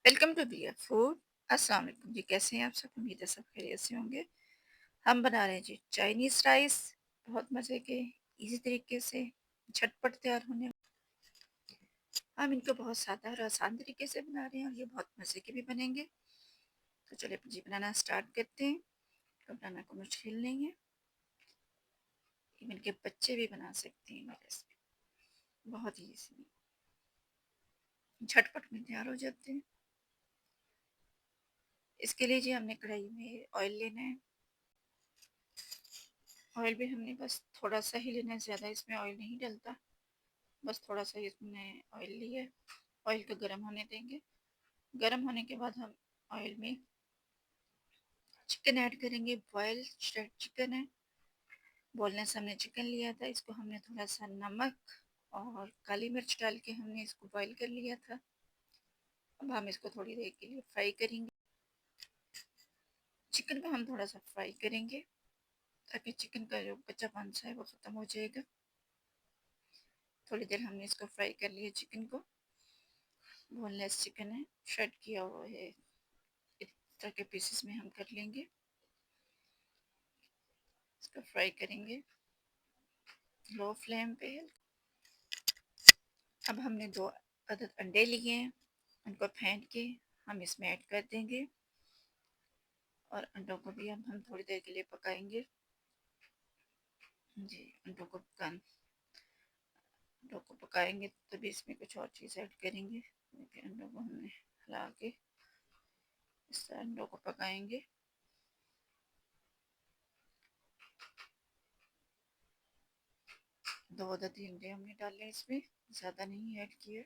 Welcome to beer food. अस्सलाम वालेकुम जी, कैसे हैं आप सब? उम्मीद है सब खैरियत से होंगे। हम बना रहे हैं जी चाइनीज़ राइस, बहुत मज़े के इजी तरीके से, झटपट तैयार होने। हम इनको बहुत सादा और आसान तरीके से बना रहे हैं और ये बहुत मज़े के भी बनेंगे। तो चलिए जी बनाना स्टार्ट करते हैं। तो बनाना को मुश्किल नहीं है, इवन के बच्चे भी बना सकते हैं। मेरे रेसिपी बहुत ही ईजी, झटपट में तैयार हो जाते हैं। इसके लिए जी हमने कढ़ाई में ऑयल लेना है। ऑयल भी हमने बस थोड़ा सा ही लेना है, ज़्यादा इसमें ऑयल नहीं डलता। बस थोड़ा सा इसमें ऑयल लिया, ऑयल को गर्म होने देंगे। गर्म होने के बाद हम ऑयल में चिकन ऐड करेंगे। बॉयल श्रेड चिकन है, बोनलेस हमने चिकन लिया था। इसको हमने थोड़ा सा नमक और काली मिर्च डाल के हमने इसको बॉयल कर लिया था। अब हम इसको थोड़ी देर के लिए फ्राई करेंगे। चिकन को हम थोड़ा सा फ्राई करेंगे ताकि चिकन का जो कच्चापन सा है वो ख़त्म हो जाएगा। थोड़ी देर हमने इसको फ्राई कर लिया चिकन को। बोनलेस चिकन है, श्रेड किया हुआ है, इस तरह के पीसेस में हम कर लेंगे। इसको फ्राई करेंगे लो फ्लेम पे। अब हमने 2 अदद अंडे लिए हैं, उनको फेंट के हम इसमें ऐड कर देंगे और अंडों को भी अब हम थोड़ी देर के लिए पकाएंगे। जी, अंडों को पकाएंगे तभी इसमें कुछ और चीज़ ऐड करेंगे। देखिए अंडों को हमने हिला के इस तरह अंडों को पकाएंगे। दो अदद अंडे हमने डाले इसमें, ज़्यादा नहीं ऐड किए।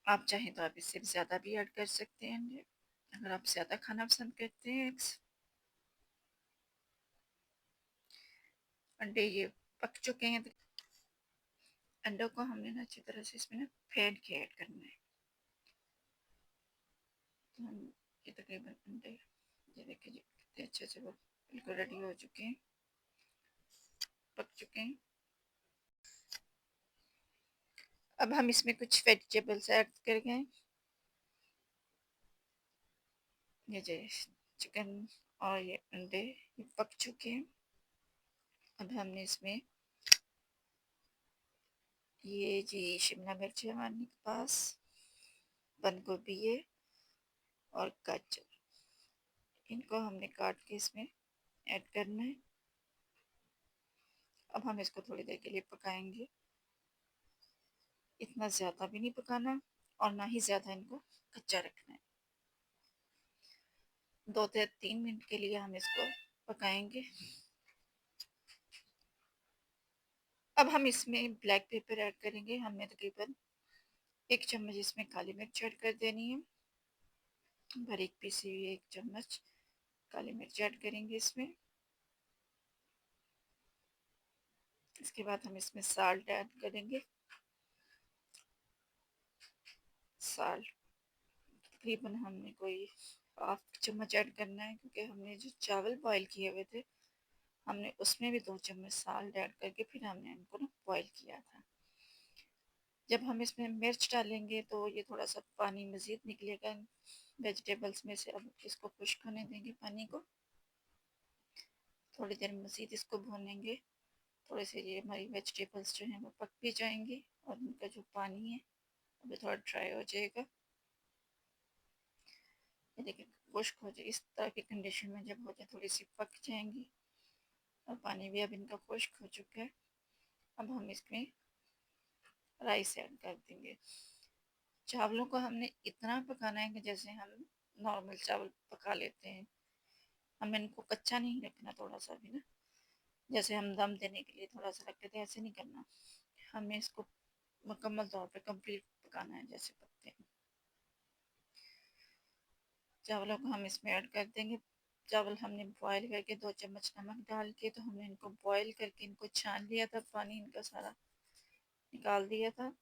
आप चाहें तो आप इससे ज़्यादा भी ऐड कर सकते हैं अंडे, अगर आप ज़्यादा खाना पसंद करते हैं एग्स। अंडे ये पक चुके हैं तो अंडों को हमने ना अच्छी तरह से इसमें ना फेंट के ऐड करना है। तो हम ये तकरीबन अंडे, ये देखिए जी कितने अच्छे से वो बिल्कुल रेडी हो चुके हैं, पक चुके हैं। अब हम इसमें कुछ वेजिटेबल्स ऐड करेंगे। ये जो चिकन और ये अंडे ये पक चुके हैं। अब हमने इसमें ये जी शिमला मिर्च है हमारे पास, बंद गोभी है और गाजर, इनको हमने काट के इसमें ऐड करना है। अब हम इसको थोड़ी देर के लिए पकाएंगे। इतना ज़्यादा भी नहीं पकाना और ना ही ज़्यादा इनको कच्चा रखना है। 2 से 3 मिनट के लिए हम इसको पकाएंगे। अब हम इसमें ब्लैक पेपर ऐड करेंगे। हमने तकरीबन 1 चम्मच इसमें काली मिर्च ऐड कर देनी है, बारीक पीसी हुई 1 चम्मच काली मिर्च ऐड करेंगे इसमें। इसके बाद हम इसमें साल्ट ऐड करेंगे। साल्ट तकरीबन हमने कोई 1/2 चम्मच ऐड करना है, क्योंकि हमने जो चावल बॉयल किए हुए थे हमने उसमें भी 2 चम्मच साल्ट ऐड करके फिर हमने इनको ना बॉयल किया था। जब हम इसमें मिर्च डालेंगे तो ये थोड़ा सा पानी मज़ीद निकलेगा वेजिटेबल्स में से। अब इसको खुश्क होने देंगे पानी को, थोड़ी देर मज़ीद इसको भूनेंगे। थोड़े से ये हमारी वेजिटेबल्स जो हैं वो पक भी जाएंगी और उनका जो पानी है वो थोड़ा ड्राई हो जाएगा। ये देखिए खुश्क हो जाए, इस तरह की कंडीशन में जब हो जाए थोड़ी सी पक जाएंगी और पानी भी अब इनका खुश्क हो चुका है। अब हम इसमें राइस ऐड कर देंगे। चावलों को हमने इतना पकाना है कि जैसे हम नॉर्मल चावल पका लेते हैं। हमें इनको कच्चा नहीं रखना, थोड़ा सा भी ना, जैसे हम दम देने के लिए थोड़ा सा रखते थे ऐसे नहीं करना। हमें इसको मुकम्मल तौर पे कंप्लीट पकाना है जैसे पकते हैं। चावलों को हम इसमें ऐड कर देंगे। चावल हमने बॉयल करके 2 चम्मच नमक डाल के तो हमने इनको बॉयल करके इनको छान लिया था, पानी इनका सारा निकाल दिया था।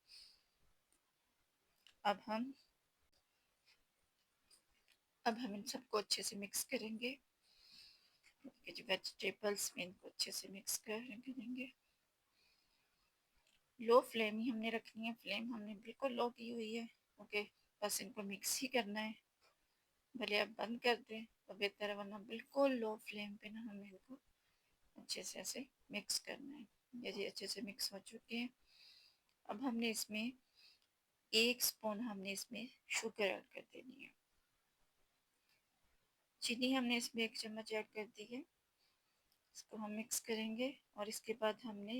अब हम इन सबको अच्छे से मिक्स करेंगे। जो वेजिटेबल्स में इनको अच्छे से मिक्स करेंगे। लो फ्लेम ही हमने रखनी है, फ्लेम हमने बिल्कुल लो की हुई है। ओके, बस इनको मिक्स ही करना है। भले आप बंद कर दें तो बेहतर है, वरना बिल्कुल लो फ्लेम पे ना हमें इनको अच्छे से ऐसे मिक्स करना है। ये जी अच्छे से मिक्स हो चुके हैं। अब हमने इसमें 1 स्पून हमने इसमें शुगर ऐड कर देनी है। चीनी हमने इसमें 1 चम्मच ऐड कर दी है। इसको हम मिक्स करेंगे और इसके बाद हमने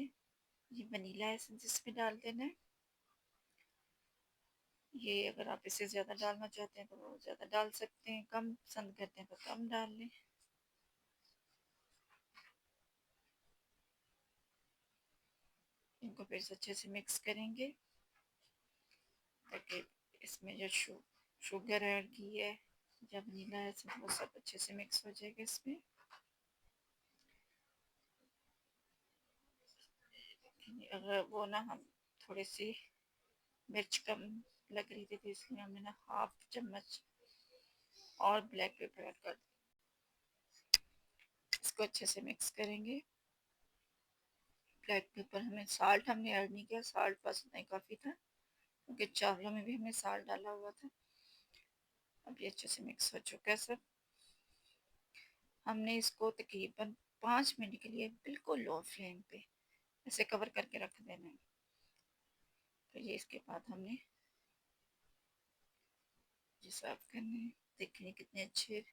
ये वनीला एसेंस इसमें डाल देना है। ये अगर आप इसे ज़्यादा डालना चाहते हैं तो वो ज़्यादा डाल सकते हैं, कम पसंद करते हैं तो कम डाल लें। इनको फिर से अच्छे से मिक्स करेंगे ताकि इसमें जो शुगर ऐड की है, जब वनीला एसेंस, वो सब अच्छे से मिक्स हो जाएगा इसमें। अगर वो ना हम थोड़ी सी मिर्च कम लग रही थी तो इसलिए हमने ना 1/2 चम्मच और ब्लैक पेपर ऐड कर दिया। इसको अच्छे से मिक्स करेंगे। ब्लैक पेपर हमें, साल्ट हमने ऐड नहीं किया, साल्ट बस नहीं काफ़ी था क्योंकि चावलों में भी हमने साल्ट डाला हुआ था। अब ये अच्छे से मिक्स हो चुका है सब। हमने इसको तकरीबन 5 मिनट के लिए बिल्कुल लो फ्लेम पे ऐसे कवर करके रख देना है। तो ये इसके बाद हमने ये सर्व करने हैं। देखिए कितने अच्छे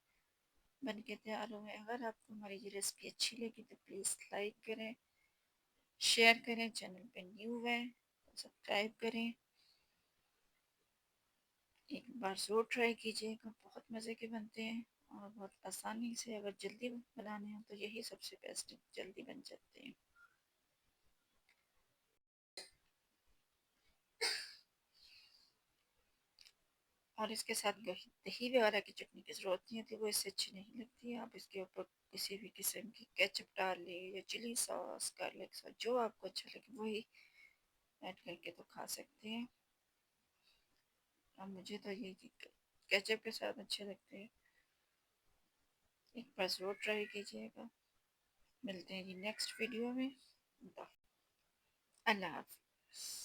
बन के तैयार हुए हैं। अगर आपको हमारी ये रेसिपी अच्छी लगी तो प्लीज़ लाइक करें, शेयर करें। चैनल पे न्यू है तो सब्सक्राइब करें। एक बार ज़रूर ट्राई कीजिएगा, बहुत मज़े के बनते हैं और बहुत आसानी से, अगर जल्दी बनाने हो तो यही सबसे बेस्ट, जल्दी बन जाते हैं। और इसके साथ दही वगैरह की चटनी की ज़रूरत नहीं होती, वो इससे अच्छी नहीं लगती है। आप इसके ऊपर किसी भी किस्म की केचप डाल लें या चिली सॉस, गार्लिक सॉस, जो आपको अच्छा लगे वही ऐड करके तो खा सकते हैं। और मुझे तो ये केचप के साथ अच्छे लगते हैं। एक बार ज़रूर ट्राई कीजिएगा। मिलते हैं जी नेक्स्ट वीडियो में। अल्लाह हाफ़िज़।